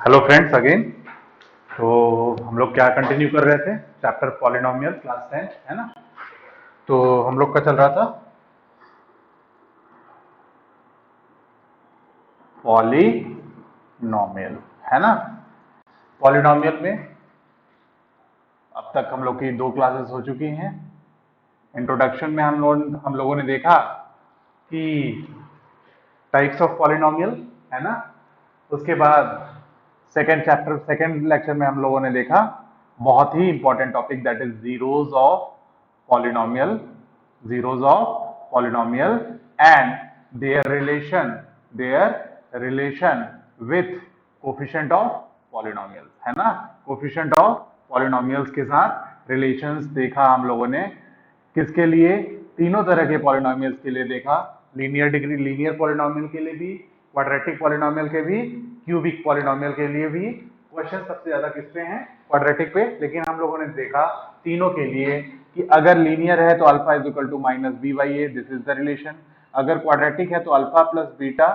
Hello friends again. तो हम लोग क्या कंटिन्यू कर रहे थे? चैप्टर पॉलिनोमियल क्लास 10 है ना। तो हम लोग का चल रहा था पॉलिनोमियल, है ना। पॉलिनोमियल में अब तक हम लोग की 2 क्लासेस हो चुकी हैं। इंट्रोडक्शन में हम लोगों ने देखा कि टाइप्स ऑफ पॉलिनोमियल, है ना। उसके बाद सेकेंड लेक्चर में हम लोगों ने देखा बहुत ही important topic, that is polynomial zeros of polynomial and their relation with coefficient of polynomials, है ना। कोफिशिएंट ऑफ पॉलिनोमियल्स के साथ रिलेशंस देखा हम लोगों ने। किसके लिए? तीनों तरह के पॉलिनोमियल्स के लिए देखा। लीनियर पॉलिनोमियल के लिए भी, क्वाड्रेटिक पॉलिनोमियल के भी, क्यूबिक पॉलिनोमियल के लिए भी। क्वेश्चन सबसे ज्यादा किस पे हैं? क्वाड्रेटिक पे। लेकिन हम लोगों ने देखा तीनों के लिए कि अगर लीनियर है तो alpha is equal to minus B by A, this is the relation. अगर क्वाड्रेटिक है तो alpha plus beta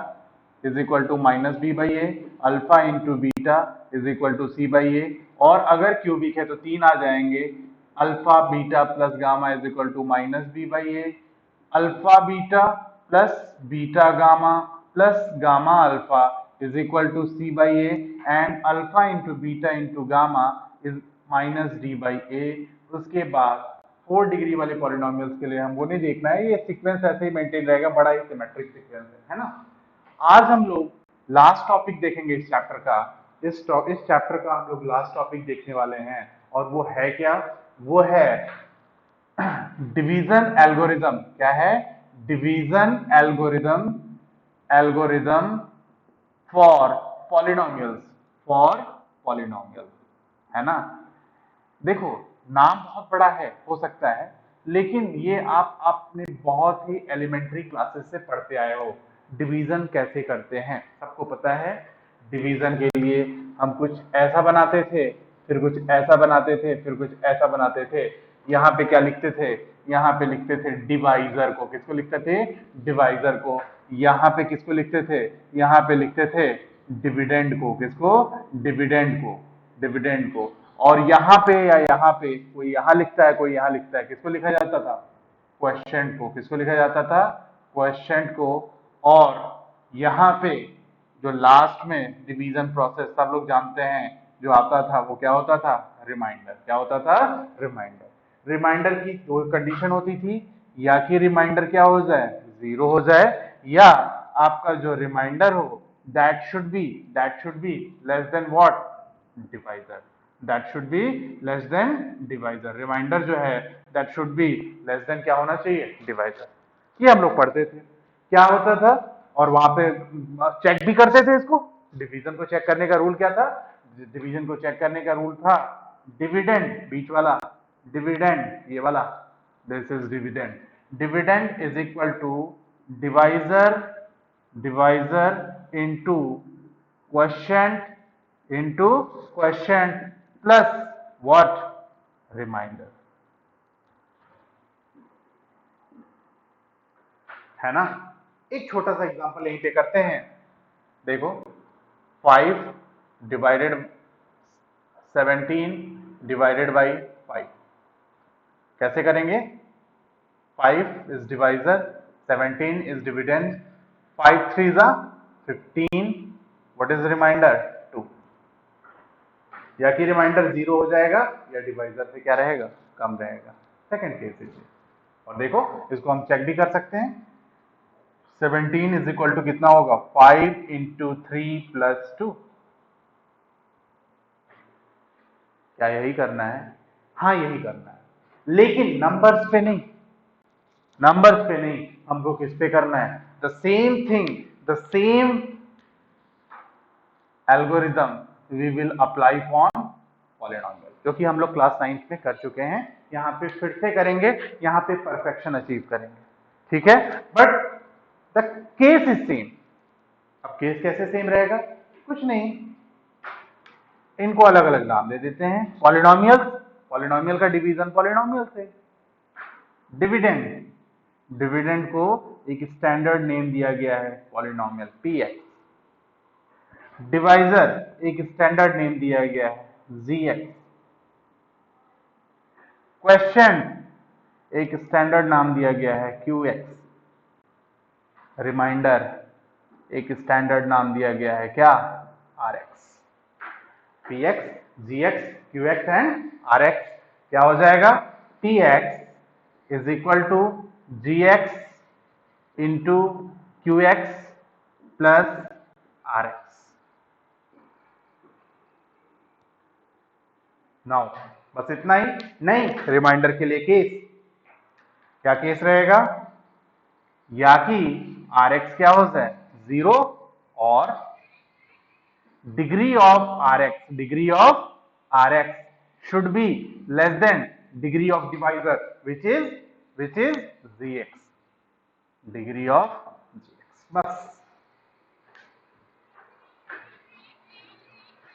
is equal to minus B by A, alpha into beta is equal to C by A. और अगर cubic है तो तीन आ जाएंगे, alpha beta plus gamma is equal to minus B by A, alpha beta plus beta gamma plus gamma alpha is equal to C by A, and alpha into beta into gamma is minus D by A. उसके बाद 4 degree वाले polynomials के लिए हमको नहीं देखना है, ये सीक्वेंस ऐसे ही मेंटेन रहेगा, बड़ा ही सिमेट्रिक सीक्वेंस है ना। आज हम लोग लास्ट टॉपिक देखेंगे इस चैप्टर का। इस चैप्टर का हम लोग लास्ट टॉपिक देखने वाले हैं, और वो है क्या? वो है डिवीजन एल्गोरिदम। क्या है? Division algorithm, algorithm for polynomials, for polynomials, है ना। देखो, नाम बहुत बड़ा है हो सकता है, लेकिन ये आप अपने बहुत ही एलिमेंट्री क्लासेस से पढ़ते आए हो। डिवीजन कैसे करते हैं सबको पता है। डिवीजन के लिए हम कुछ ऐसा बनाते थे, फिर कुछ ऐसा बनाते थे, फिर कुछ ऐसा बनाते थे। यहाँ पे क्या लिखते थे? यहाँ पे लिखते थे डिवाइजर को। किसको लिखते थे? डिवाइजर को। यहाँ पे किसको लिखते थे? यहाँ पे लिखते थे डिविडेंड को। किसको? डिविडेंड को, डिविडेंड को। और यहाँ पे या यहाँ पे कोई यहाँ लिखता है, कोई यहाँ लिखता है, किसको लिखा जाता था? क्वेश्चन को। किसको लिखा जाता था? क्वेश्चन को। और यहाँ पे जो लास्ट में डिवीजन प्रोसेस सब लोग जानते हैं जो आता था, वो क्या होता था? रिमाइंडर। क्या होता था? रिमाइंडर। रिमाइंडर की दो कंडीशन होती थी, या कि रिमाइंडर क्या हो जाए? जीरो हो जाए, या आपका जो रिमाइंडर हो that should be less than what? Divisor. That should be less than divisor. Reminder जो है that should be less than क्या होना चाहिए? डिवाइजर। ये हम लोग पढ़ते थे। क्या होता था? और वहां पे चेक भी करते थे इसको। डिवीजन को चेक करने का रूल क्या था? डिवीजन को चेक करने का रूल था डिविडेंड, बीच वाला डिविडेंड, ये वाला, this is dividend. Dividend is equal to divisor, divisor into quotient into quotient plus what? Reminder, है ना। एक छोटा सा एग्जांपल यहीं पे करते हैं। देखो, 5 डिवाइडेड 17 डिवाइडेड बाई 5 कैसे करेंगे? 5 इज डिवाइजर, 17 इज डिविडेंड, 5 3 जा 15, व्हाट इज रिमाइंडर? 2। या कि रिमाइंडर 0 हो जाएगा, या डिवाइजर से क्या रहेगा? कम रहेगा। सेकंड केस है। और देखो, इसको हम चेक भी कर सकते हैं। 17 इज इक्वल टू कितना होगा? 5 इंटू 3 प्लस 2। क्या यही करना है? हाँ, यही करना है, लेकिन नंबर्स पे नहीं। नंबर्स पे नहीं, हमको किस पे करना है? The same thing, the same algorithm we will apply for polynomial, क्योंकि हम लोग क्लास 9 में कर चुके हैं। यहाँ पे फिर से करेंगे, यहाँ पे परफेक्शन अचीव करेंगे, ठीक है। But the case is same. अब केस कैसे सेम रहेगा? कुछ नहीं, इनको अलग अलग नाम दे देते हैं। पॉलिनोमियल, पॉलिनोमियल का डिवीजन पॉलिनोमियल से। डिविडेंड, डिविडेंड को एक स्टैंडर्ड नेम दिया गया है, पॉलिनोमियल पी एक्स। डिवाइजर एक स्टैंडर्ड नेम दिया गया है ZX, क्वेश्चन एक स्टैंडर्ड नाम दिया गया है QX, रिमाइंडर एक स्टैंडर्ड नाम दिया गया है क्या RX। PX, GX, QX and RX क्या हो जाएगा? PX is equal to GX into QX plus RX। Now बस इतना ही नहीं, रिमाइंडर के लिए केस क्या केस रहेगा? या कि RX क्या हो जाए 0 और degree of RX should be less than degree of divisor which is GX, degree of GX बस।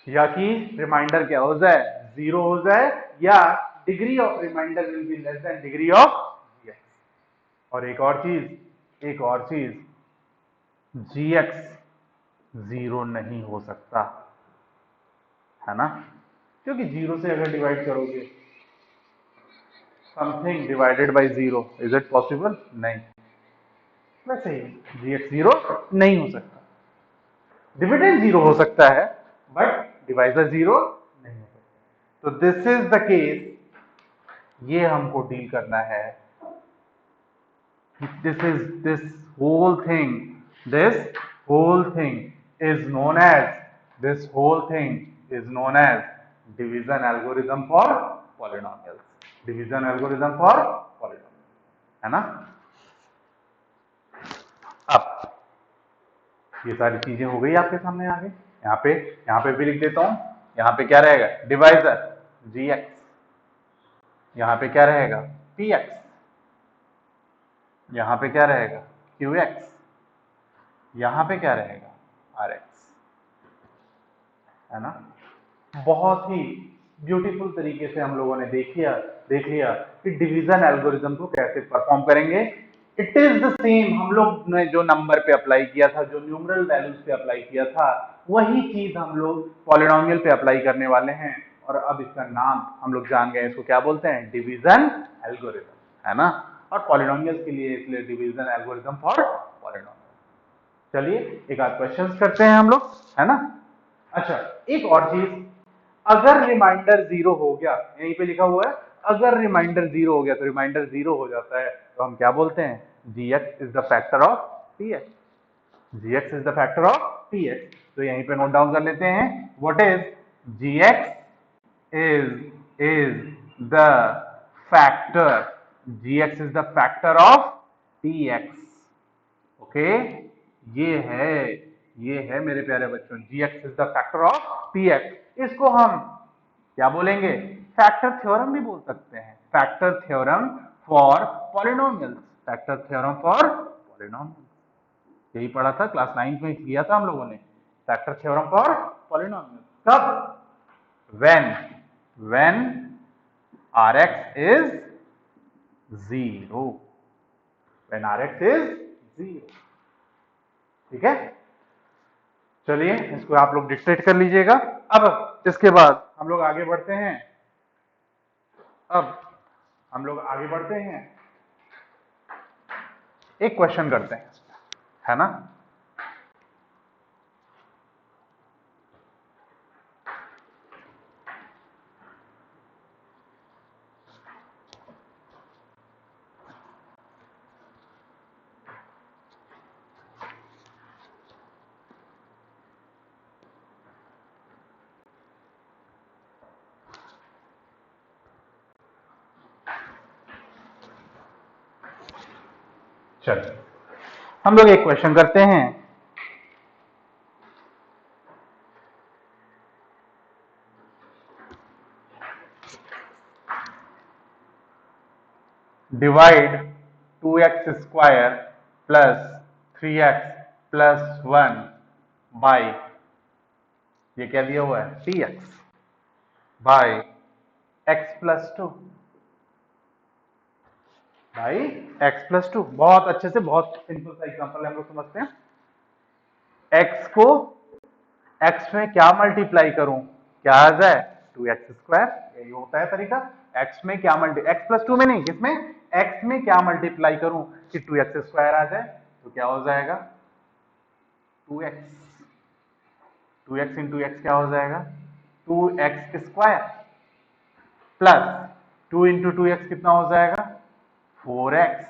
या कि रिमाइंडर क्या हो जाए 0 हो जाए या degree of reminder will be less than degree of GX। और एक और चीज GX 0 नहीं हो सकता है ना, क्योंकि 0 से अगर डिवाइड करोगे something divided by 0, is it possible? नहीं। वैसे ही GX 0 नहीं हो सकता, डिविडेंड 0 हो सकता है बट डिवाइजर 0 नहीं हो सकता। तो दिस इज द केस, ये हमको डील करना है। this whole thing this whole thing is known as division algorithm for polynomials, है ना। अब ये सारी चीजें हो गई आपके सामने आगे। यहाँ पे भी लिख देता हूं, यहाँ पे क्या रहेगा डिवाइजर GX, यहाँ पे क्या रहेगा PX, यहाँ पे क्या रहेगा QX, यहाँ पे क्या रहेगा RX, है ना। बहुत ही ब्यूटीफुल तरीके से हम लोगों ने देख लिया कि डिवीजन एल्गोरिथम को कैसे परफॉर्म करेंगे। इट इज द सेम, हम लोग ने जो नंबर पे अप्लाई किया था, जो न्यूमरल वैल्यूज पे अप्लाई किया था, वही चीज हम लोग पॉलिनोमियल पे अप्लाई करने वाले हैं। और अब इसका नाम हम लोग जान गए, इसको क्या बोलते हैं डिवीजन एल्गोरिथम, है ना। और पॉलिनोमियल के लिए इसलिए डिवीजन एल्गोरिथम फॉर पॉलिनोमियल। चलिए एक आध क्वेश्चंस करते हैं हम लोग, है ना। अच्छा एक और चीज, अगर रिमाइंडर 0 हो गया, यहीं पे लिखा हुआ है अगर रिमाइंडर 0 हो गया, तो रिमाइंडर 0 हो जाता है तो हम क्या बोलते हैं GX is the factor of PX, GX is the factor of PX। तो यहीं पे नोट डाउन कर लेते हैं, what is GX is the factor, GX is the factor of PX, okay. ये है मेरे प्यारे बच्चों GX is the factor of PX। इसको हम क्या बोलेंगे फैक्टर थ्योरम भी बोल सकते हैं, factor theorem for polynomials, factor theorem for polynomials. यही पढ़ा था क्लास 9 में किया था हम लोगों ने, फैक्टर थ्योरम फॉर पॉलिनोमियल्स। कब? when RX is 0, when RX is 0, ठीक है। चलिए इसको आप लोग डिक्टेट कर लीजिएगा। अब इसके बाद हम लोग आगे बढ़ते हैं, एक क्वेश्चन करते हैं, है ना। चलिए हम लोग एक क्वेश्चन करते हैं। Divide 2x square plus 3x plus 1 by, ये क्या दिया हुआ है px by x plus 2, by x plus 2। बहुत अच्छे से, बहुत सिंपल सा एग्जांपल हम लोग समझते हैं। x को x में क्या मल्टीप्लाई करूं, क्या आ जाए 2x², यही होता है तरीका। x में क्या x प्लस 2 में नहीं, किसमें, x में क्या मल्टीप्लाई करूं कि 2x² आ जाए, तो क्या हो जाएगा 2x, 2x इंटू एक्स क्या हो जाएगा 2x² प्लस 2 इंटू 2x कितना हो जाएगा 4x,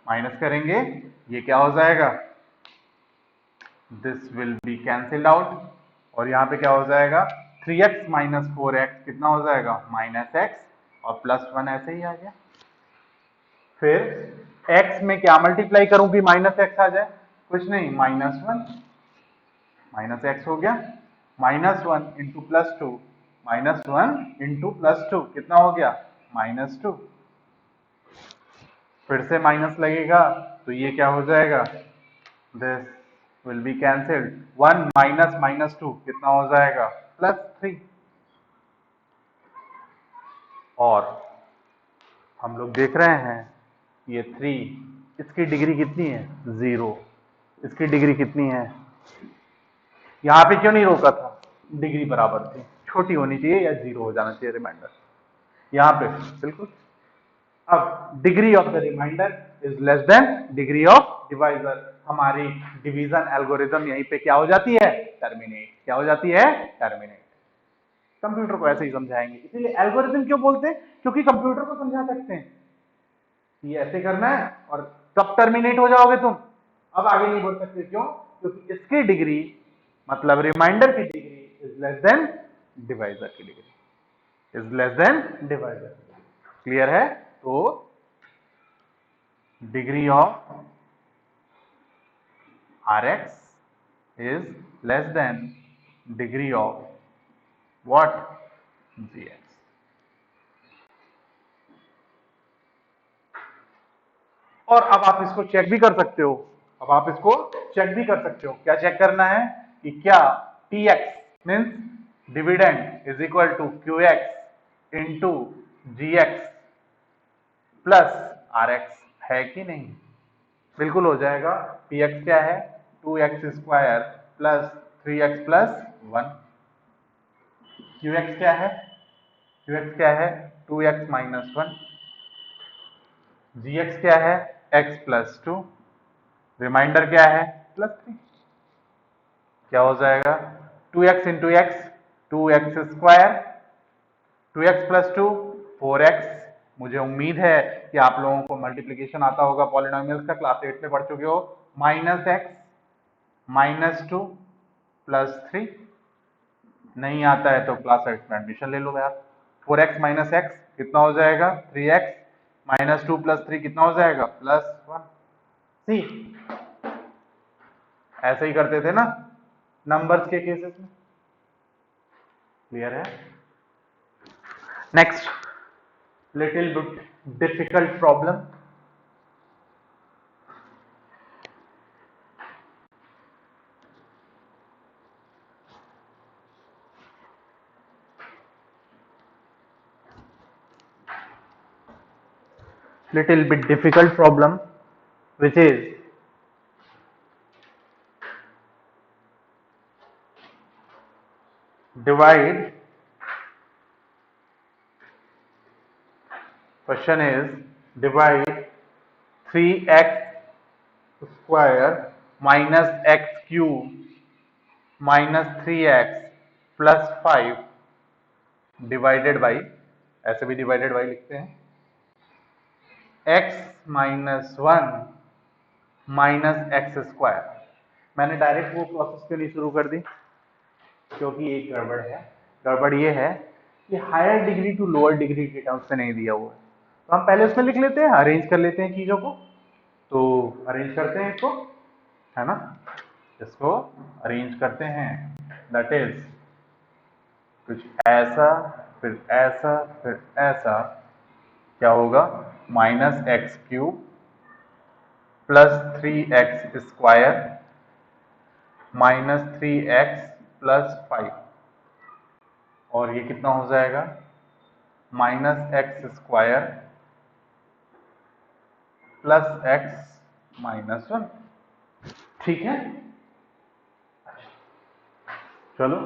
माइनस करेंगे ये क्या हो जाएगा, this will be cancelled out, और यहां पे क्या हो जाएगा 3x माइनस 4x कितना हो जाएगा -x, और +1 ऐसे ही आ गया। फिर x में क्या मल्टीप्लाई करूं कि -x आ जाए, कुछ नहीं -1, -x हो गया, -1 इंटू +2, -1 इंटू +2 कितना हो गया -2, फिर से माइनस लगेगा तो ये क्या हो जाएगा, this will be cancelled, 1 minus -2 कितना हो जाएगा +3, और हम लोग देख रहे हैं ये 3, इसकी डिग्री कितनी है 0, इसकी डिग्री कितनी है, यहां पे क्यों नहीं रोका था, डिग्री बराबर थी, छोटी होनी चाहिए या 0 हो जाना चाहिए रिमाइंडर, यहां पे बिल्कुल। अब degree of the reminder is less than degree of divisor, हमारी डिवीजन एल्गोरिथम यहीं पे क्या हो जाती है टर्मिनेट, क्या हो जाती है टर्मिनेट। कंप्यूटर को ऐसे ही समझाएंगे, इसीलिए एल्गोरिथम क्यों बोलते हैं, क्योंकि कंप्यूटर को समझा सकते हैं ये ऐसे करना है और कब टर्मिनेट हो जाओगे तुम, अब आगे नहीं बोल सकते, क्यों, क्योंकि इसकी डिग्री मतलब रिमाइंडर की degree is less than divisor की degree, is less than divisor. Clear है, तो degree of Rx is less than degree of what Gx। और अब आप इसको चेक भी कर सकते हो, अब आप इसको चेक भी कर सकते हो, क्या चेक करना है कि क्या Tx means dividend is equal to Qx into Gx plus Rx है कि नहीं, बिल्कुल हो जाएगा। Px क्या है 2x² plus 3x plus 1, Qx क्या है, Qx क्या है 2x माइनस 1, Gx क्या है x प्लस 2, रिमाइंडर क्या है +3, क्या हो जाएगा 2x into x 2x², 2x plus 2 4x। मुझे उम्मीद है कि आप लोगों को मल्टीप्लीकेशन आता होगा पॉलिनोमियल्स का, क्लास 8 में पढ़ चुके हो, -x -2 +3, नहीं आता है तो क्लास 8 में एडमिशन ले लो यार। 4x माइनस एक्स कितना हो जाएगा 3x, -2 + 3 कितना हो जाएगा +1, सी ऐसे ही करते थे ना नंबर्स के केसेस में। क्लियर है। Next little bit difficult problem, little bit difficult problem, which is divide, question is divide 3x² minus x cube minus 3x plus 5 divided by, ऐसे भी डिवाइडेड बाई लिखते हैं, x माइनस 1 माइनस x²। मैंने direct वो process क्यों नहीं शुरू कर दी, क्योंकि एक गड़बड़ है, गड़बड़ ये है कि higher degree to lower degree data उससे नहीं दिया हुआ है, तो हम पहले उसमें लिख लेते हैं, अरेंज कर लेते हैं चीजों को, तो अरेंज करते हैं इसको, है ना, इसको अरेंज करते हैं, दैट इज कुछ ऐसा फिर ऐसा फिर ऐसा, क्या होगा -x³ plus 3x² -3x plus 5, और ये कितना हो जाएगा -x² प्लस x माइनस 1। ठीक है, चलो,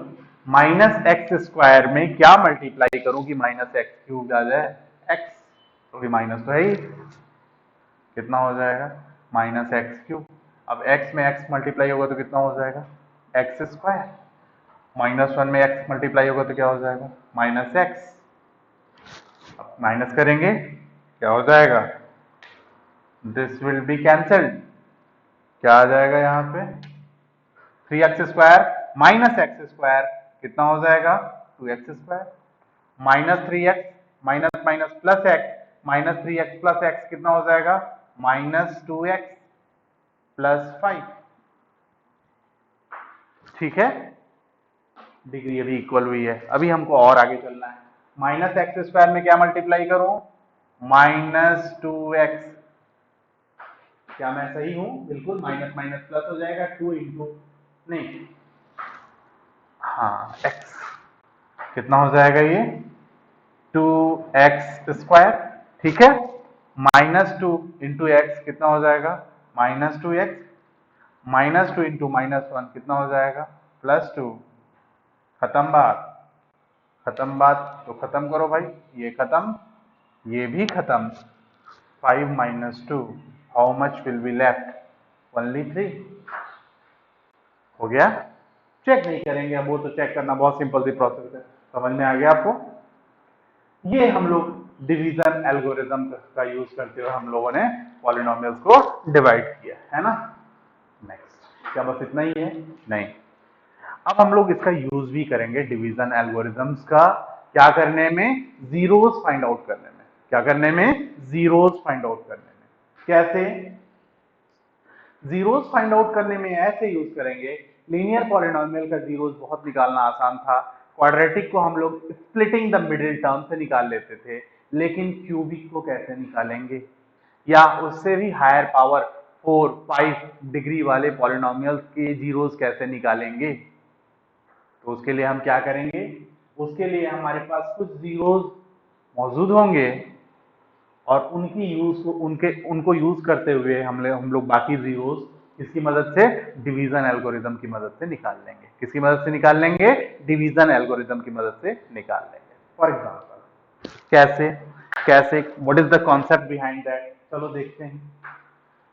माइनस एक्स स्क्वायर में क्या मल्टीप्लाई करूं कि माइनस एक्स क्यूब आ जाए, एक्स, क्योंकि माइनस तो है ही, कितना हो जाएगा माइनस एक्स क्यूब। अब एक्स में एक्स मल्टीप्लाई होगा तो कितना हो जाएगा एक्स स्क्वायर, माइनस वन में एक्स मल्टीप्लाई होगा तो क्या हो जाएगा माइनस एक्स। अब माइनस करेंगे क्या हो जाएगा, दिस विल बी कैंसल्ड, क्या आ जाएगा यहाँ पे 3x square minus x square कितना हो जाएगा 2x square, minus 3x minus minus plus x, minus 3x plus x कितना हो जाएगा माइनस 2x प्लस 5। ठीक है, डिग्री अभी इक्वल हुई है। अभी हमको और आगे चलना है, माइनस एक्स स्क्वायर में क्या मल्टीप्लाई करूं माइनस 2x, क्या मैं सही हूं, बिल्कुल माइनस माइनस प्लस हो जाएगा 2 इंटू, नहीं, हाँ x कितना हो जाएगा ये 2x स्क्वायर, ठीक है, माइनस 2 इंटू एक्स कितना हो जाएगा minus 2x, minus 2 into minus 1 कितना हो जाएगा प्लस 2। खत्म बात, खत्म बात, तो खत्म करो भाई, ये खत्म, ये भी खत्म, 5 minus 2 how much will be left only 3। हो गया, चेक नहीं करेंगे अब, वो तो चेक करना बहुत सिंपल सी प्रोसेस है, समझ में आ गया आपको। ये हम लोग डिवीजन एल्गोरिथम का यूज करते हुए हम लोगों ने पॉलिनोमियल्स को डिवाइड किया है ना। नेक्स्ट, क्या बस इतना ही है, नहीं, अब हम लोग इसका यूज भी करेंगे डिवीजन एल्गोरिथम्स का, क्या करने में, जीरोस फाइंड आउट करने में, क्या करने में, जीरोस फाइंड आउट करने में। कैसे, जीरोस फाइंड आउट करने में ऐसे यूज करेंगे, लीनियर पॉलिनोमियल का जीरोस बहुत निकालना आसान था, क्वाड्रेटिक को हम लोग स्प्लिटिंग द मिडिल टर्म से निकाल लेते थे, लेकिन क्यूबिक को कैसे निकालेंगे, या उससे भी हायर पावर 4 5 डिग्री वाले पॉलिनोमियल्स के जीरोस कैसे निकालेंगे। तो उसके लिए हम क्या करेंगे, उसके लिए हमारे पास कुछ जीरोस मौजूद होंगे और उनकी यूज को उनको यूज करते हुए हम लोग बाकी जीरोस किसकी मदद से, डिवीजन एल्गोरिथम की मदद से निकाल लेंगे। किसकी मदद से निकाल लेंगे, डिवीजन एल्गोरिथम की मदद से निकाल लेंगे। फॉर एग्जांपल, कैसे, कैसे, what is the concept behind that, चलो देखते हैं,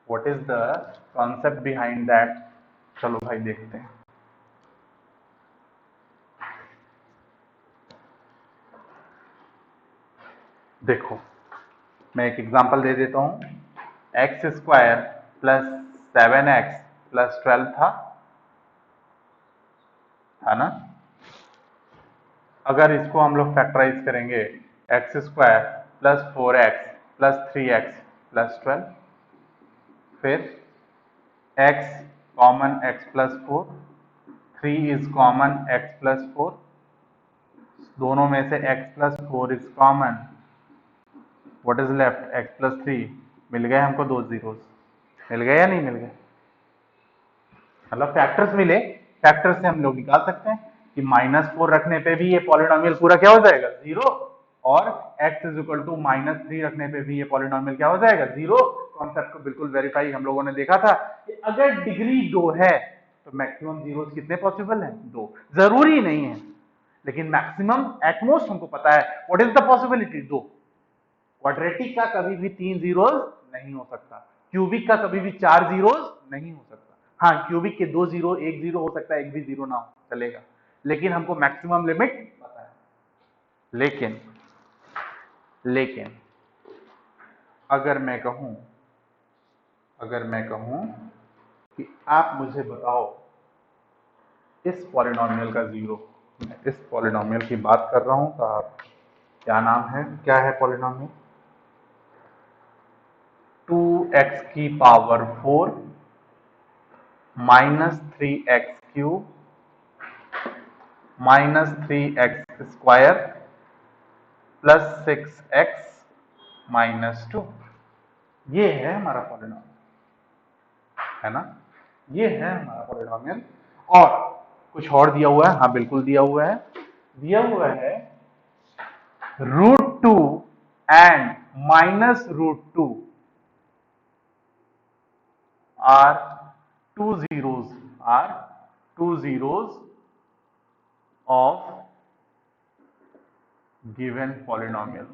what is the concept behind that, चलो भाई देखते हैं। देखो, मैं एक एग्जांपल दे देता हूं, x square plus 7x plus 12 था ना, अगर इसको हम लोग फैक्टराइज करेंगे, x square plus 4x plus 3x plus 12, फिर x common x plus 4, 3 is common x plus 4, दोनों में से x plus 4 is common, what is left x plus 3, मिल गए हमको दो जीरोस, मिल गए या नहीं मिल गए, मतलब फैक्टर्स मिले, फैक्टर से हम लोग निकाल सकते हैं कि -4 रखने पे भी ये पॉलिनोमियल पूरा क्या हो जाएगा जीरो, और x इज इक्वल टू -3 रखने पे भी ये पॉलिनोमियल क्या हो जाएगा जीरो। कॉन्सेप्ट को बिल्कुल वेरीफाई हम लोगों ने देखा था कि अगर डिग्री 2 है तो मैक्सिमम जीरोस कितने पॉसिबल हैं, 2, जरूरी नहीं है, लेकिन मैक्सिमम एटमोस्ट हमको पता है, what is the possibility 2। Quadratic का कभी भी 3 जीरोस नहीं हो सकता, क्यूबिक का कभी भी 4 जीरोस नहीं हो सकता, हाँ क्यूबिक के 2 जीरो 1 जीरो हो सकता है, एक भी जीरो ना हो चलेगा, लेकिन हमको मैक्सिमम लिमिट पता है। लेकिन लेकिन अगर मैं कहूं, अगर मैं कहूं कि आप मुझे बताओ इस पॉलिनोमियल का जीरो, मैं इस पॉलिनोमियल की बात कर रहा हूं, तो आप क्या नाम है, क्या है पॉलिनोमियल, 2x की power 4 minus 3x cube minus 3x square plus 6x minus 2, ये है हमारा पॉलिनोमियल, है ना, ये है हमारा पॉलिनोमियल। और कुछ और दिया हुआ है, हाँ बिल्कुल दिया हुआ है, दिया हुआ है √2 and minus √2 are two zeros of given polynomial.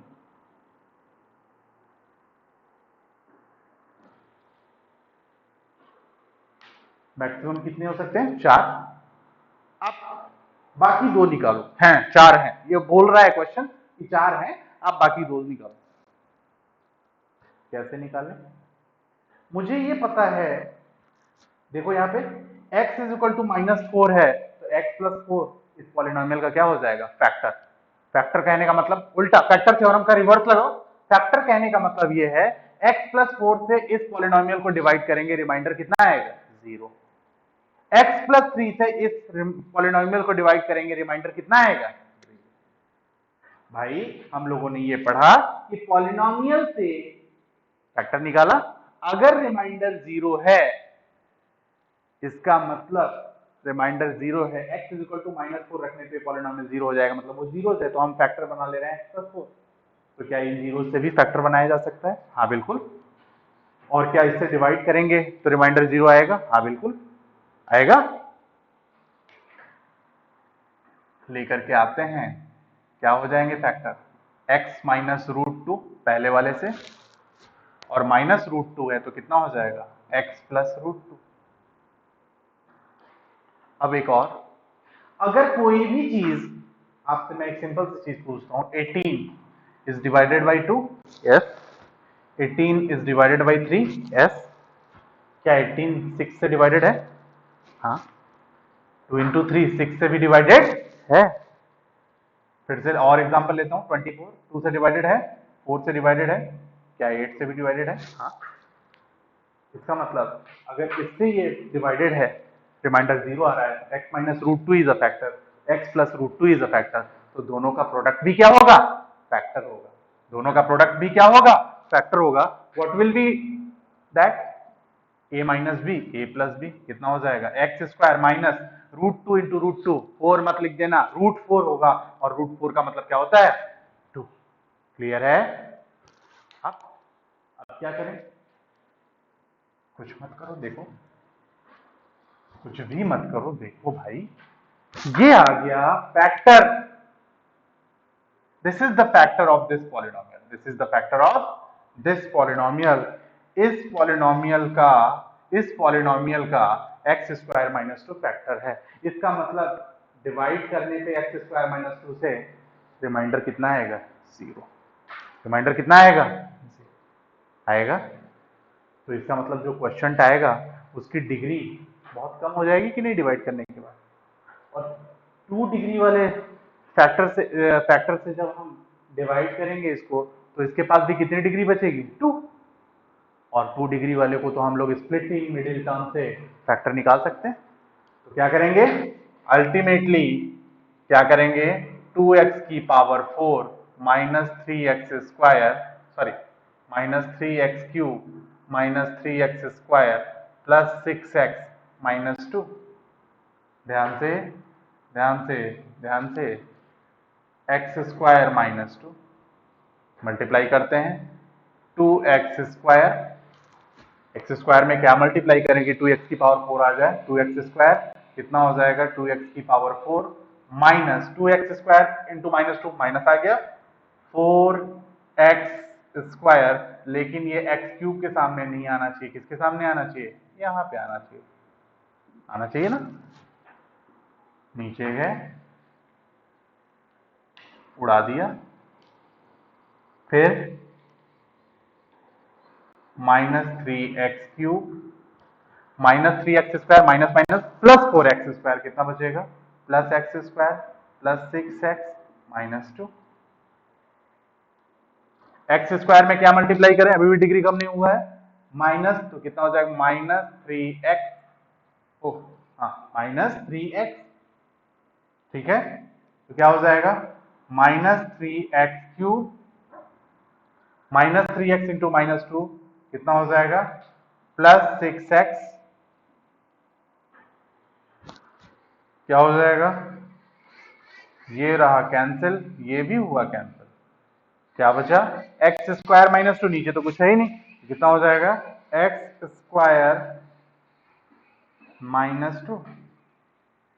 Maximum कितने हो सकते हैं? 4। आप बाकी 2 निकालो। हैं 4 हैं, ये बोल रहा है क्वेश्चन कि 4 हैं, आप बाकी 2 निकालो। कैसे निकालें? मुझे ये पता है, देखो यहाँ पे x इज इक्वल टू -4 है, तो x प्लस 4 इस पॉलिनोमियल का क्या हो जाएगा? फैक्टर। फैक्टर कहने का मतलब उल्टा, फैक्टर थ्योरम का रिवर्स लगाओ। फैक्टर कहने का मतलब ये है x प्लस 4 से इस पॉलिनोमियल को डिवाइड करेंगे, रिमाइंडर कितना आएगा? 0। x प्लस 3 से इस पॉलिनोमियल को डिवाइड करेंगे, रिमाइंडर कितना आएगा? भाई हम लोगों ने ये पढ़ा कि पॉलिनोमियल से फैक्टर निकाला, अगर रिमाइंडर 0 है इसका मतलब रिमाइंडर 0 है, x इज इक्वल टू -4 रखने पे पॉलिनोमियल 0 हो जाएगा, मतलब वो 0 है, तो हम फैक्टर बना ले रहे हैं x प्लस 4। तो क्या इन 0 से भी फैक्टर बनाया जा सकता है? हाँ बिल्कुल। और क्या इससे डिवाइड करेंगे तो रिमाइंडर 0 आएगा? हाँ बिल्कुल आएगा। लेकर के आते हैं, क्या हो जाएंगे फैक्टर? x माइनस √2 पहले वाले से, और माइनस √2 है तो कितना हो जाएगा? x plus √2। अब एक और, अगर कोई भी चीज, आपसे मैं एक सिंपल सी चीज पूछता हूं, 18 is divided by 2? Yes. 18 is divided by 3? Yes. क्या 18 6 से डिवाइडेड है? हाँ। 2 इंटू 3 6 से भी डिवाइडेड है। फिर से और एग्जांपल लेता हूँ, 24 2 से डिवाइडेड है, 4 से डिवाइडेड है, क्या 8 से भी डिवाइडेड है? हाँ। इसका मतलब अगर इससे ये डिवाइडेड है, रिमाइंडर 0 आ रहा है, x minus √2 is a factor, x plus √2 is a factor, तो दोनों का प्रोडक्ट भी क्या होगा? फैक्टर होगा। दोनों का प्रोडक्ट भी क्या होगा? फैक्टर होगा। What will be that? a minus B, a plus B, कितना हो जाएगा? एक्स स्क्वायर माइनस √2 इंटू √2, 4 मत लिख देना, √4 होगा, और √4 का मतलब क्या होता है? 2। क्लियर है? अब क्या करें? कुछ मत करो, देखो, कुछ भी मत करो, देखो भाई, ये आ गया factor. This is the factor of this polynomial, this is the factor of this polynomial. इस पॉलिनोमियल का एक्स स्क्वायर माइनस 2 फैक्टर है। इसका मतलब डिवाइड करने पे एक्स स्क्वायर माइनस 2 से रिमाइंडर कितना आएगा? 0। रिमाइंडर कितना आएगा? आएगा। तो इसका मतलब जो क्वेश्चन आएगा उसकी डिग्री बहुत कम हो जाएगी कि नहीं डिवाइड करने के बाद? और 2 डिग्री वाले फैक्टर से जब हम डिवाइड करेंगे इसको, तो इसके पास भी कितनी डिग्री बचेगी? 2। और 2 डिग्री वाले को तो हम लोग स्प्लिटिंग मिडिल टर्म से फैक्टर निकाल सकते हैं। तो क्या करेंगे? अल्टीमेटली क्या करेंगे? 2x की power 4 minus 3x square, sorry minus 3x cube minus 3x square plus 6x minus 2। ध्यान से ध्यान से ध्यान से, एक्स स्क्वायर माइनस 2 मल्टीप्लाई करते हैं, 2x स्क्वायर, एक्स स्क्वायर में क्या मल्टीप्लाई करेंगे? 2x की पावर 4 आ जाए, 2x स्क्वायर कितना हो जाएगा? 2x की power 4 minus 2x square into minus 2, minus आ गया, 4x स्क्वायर, लेकिन ये x क्यूब के सामने नहीं आना चाहिए, किसके सामने आना चाहिए? यहाँ पे आना चाहिए, आना चाहिए ना। नीचे है, उड़ा दिया, फिर minus 3x cube minus 3x square minus minus plus 4x square, कितना बचेगा? Plus x square plus 6x minus 2। X square में क्या मल्टीप्लाई करें? अभी भी डिग्री कम नहीं हुआ है, माइनस, तो कितना हो जाएगा? माइनस 3x, ओह हाँ, माइनस 3x। ठीक है, तो क्या हो जाएगा? Minus 3x cube minus 3x into minus 2, कितना हो जाएगा? प्लस 6x, क्या हो जाएगा? ये रहा कैंसिल, ये भी हुआ कैंसिल, क्या बचा? एक्स स्क्वायर माइनस 2, नीचे तो कुछ है ही नहीं, कितना हो जाएगा? X square minus 2।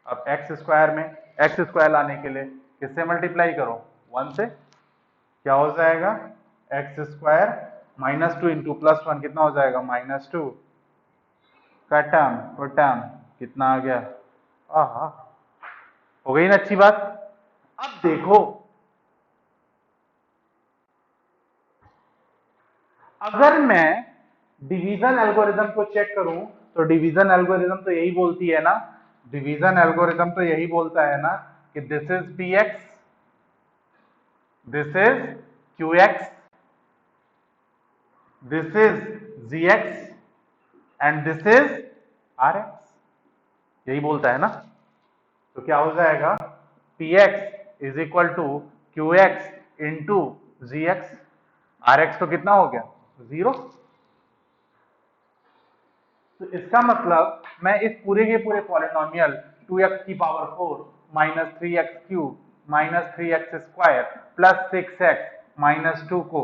अब एक्स स्क्वायर में एक्स स्क्वायर लाने के लिए किससे मल्टीप्लाई करो, 1 से, क्या हो जाएगा एक्स स्क्वायर -2 इंटू +1 कितना हो जाएगा -2 का टर्म, वो टर्म कितना आ गया, आहा, हो गई ना अच्छी बात। अब देखो अगर मैं डिवीजन एल्गोरिदम को चेक करूं तो डिवीजन एल्गोरिदम तो यही बोलती है ना, डिवीजन एल्गोरिदम तो यही बोलता है ना कि this is P X, this is Q X, this is G X and this is R X, यही बोलता है ना। तो क्या हो जाएगा P X is equal to Q X into G X, R X तो कितना हो गया 0। तो इसका मतलब मैं इस पूरे के पूरे पॉलिनोमियल 2x की power 4 minus 3x cube minus 3x square plus 6x minus 2 को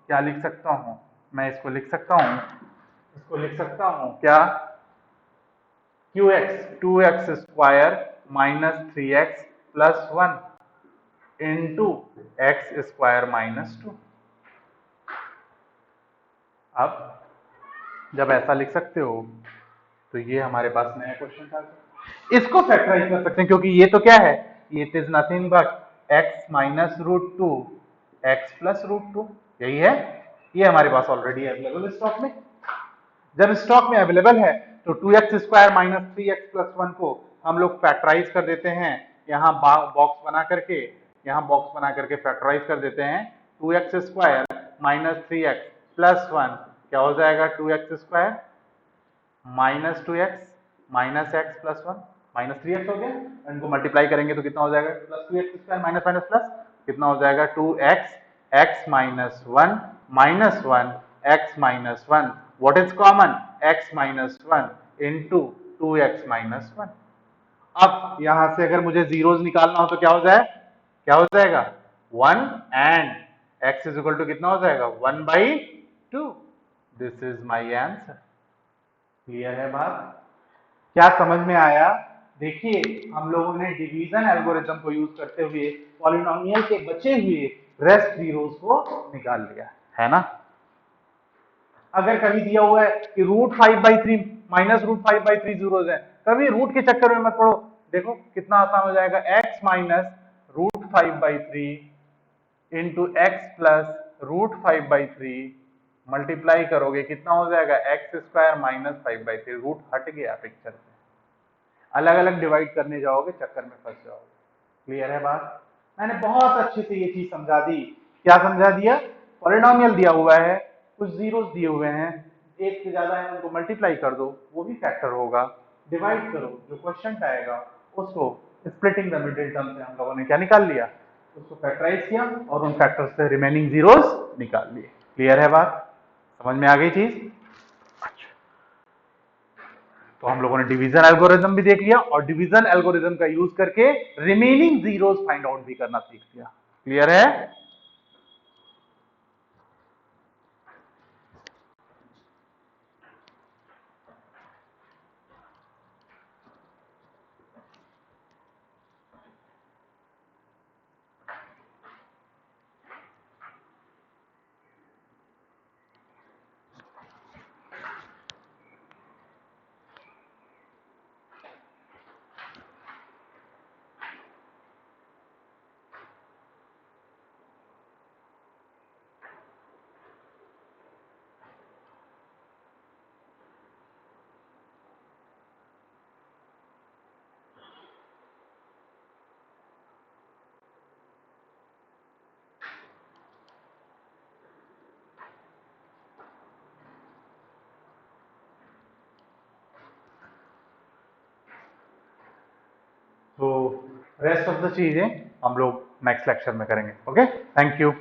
क्या लिख सकता हूं, मैं इसको लिख सकता हूं, इसको लिख सकता हूं क्या, qx 2x square minus 3x plus 1 into x square minus 2। अब जब ऐसा लिख सकते हो तो ये हमारे पास नया क्वेश्चन था, इसको फैक्टराइज कर सकते हैं क्योंकि ये तो क्या है, it is nothing but X minus root two X plus root two, यही है। ये हमारे पास ऑलरेडी अवेलेबल है स्टॉक में, जब स्टॉक में अवेलेबल है तो 2x square minus 3x plus 1 को हम लोग फैक्टराइज कर देते हैं, यहाँ बॉक्स बना करके, यहाँ बॉक्स बना करके फैक्टराइज कर देते हैं। 2x square minus 3x plus 1 क्या हो जाएगा, 2x square minus 2x minus x plus 1 minus 3x हो गया, इनको मल्टीप्लाई करेंगे तो कितना हो जाएगा plus 2x square minus minus plus कितना हो जाएगा 2x x minus 1 minus 1 x minus 1, what is common x minus 1 into 2x minus 1। अब यहां से अगर मुझे जीरोस निकालना हो तो क्या हो जाए, क्या हो जाएगा 1 and x is equal to कितना हो जाएगा 1/2, this is my answer. Clear है बात, क्या समझ में आया। देखिए हम लोगों ने डिवीजन एल्गोरिथम को यूज करते हुए पॉलिनोमियल के बचे हुए रेस्ट जीरोस को निकाल लिया है ना। अगर कभी दिया हुआ है कि √5/3 माइनस √5/3 जीरोस है, कभी रूट के चक्कर में मत पड़ो, देखो कितना आसान हो जाएगा, x minus √5/3 into x plus √5/3 multiply करोगे कितना हो जाएगा एक्स स्क्वायर माइनस 5/3, रूट हट गया पिक्चर से, अलग अलग डिवाइड करने जाओगे चक्कर में फंस जाओगे। क्लियर है बात, मैंने बहुत अच्छे से ये चीज समझा दी। क्या समझा दिया, पॉलिनोमियल दिया हुआ है, कुछ जीरोस दिए हुए हैं, एक से ज्यादा है उनको मल्टीप्लाई कर दो वो भी फैक्टर होगा, डिवाइड करो जो क्वेश्चन आएगा उसको स्प्लिटिंग द मिडिल टर्म से हम लोगों ने क्या निकाल लिया, उसको फैक्टराइज किया और उन फैक्टर्स से रिमेनिंग जीरोस निकाल लिए। क्लियर है बात, समझ में आ गई चीज। तो हम लोगों ने डिवीजन एल्गोरिथम भी देख लिया और डिवीजन एल्गोरिथम का यूज करके रिमेनिंग जीरोस फाइंड आउट भी करना सीख लिया। क्लियर है, तो रेस्ट ऑफ द चीजें हम लोग नेक्स्ट लेक्चर में करेंगे। Okay, thank you.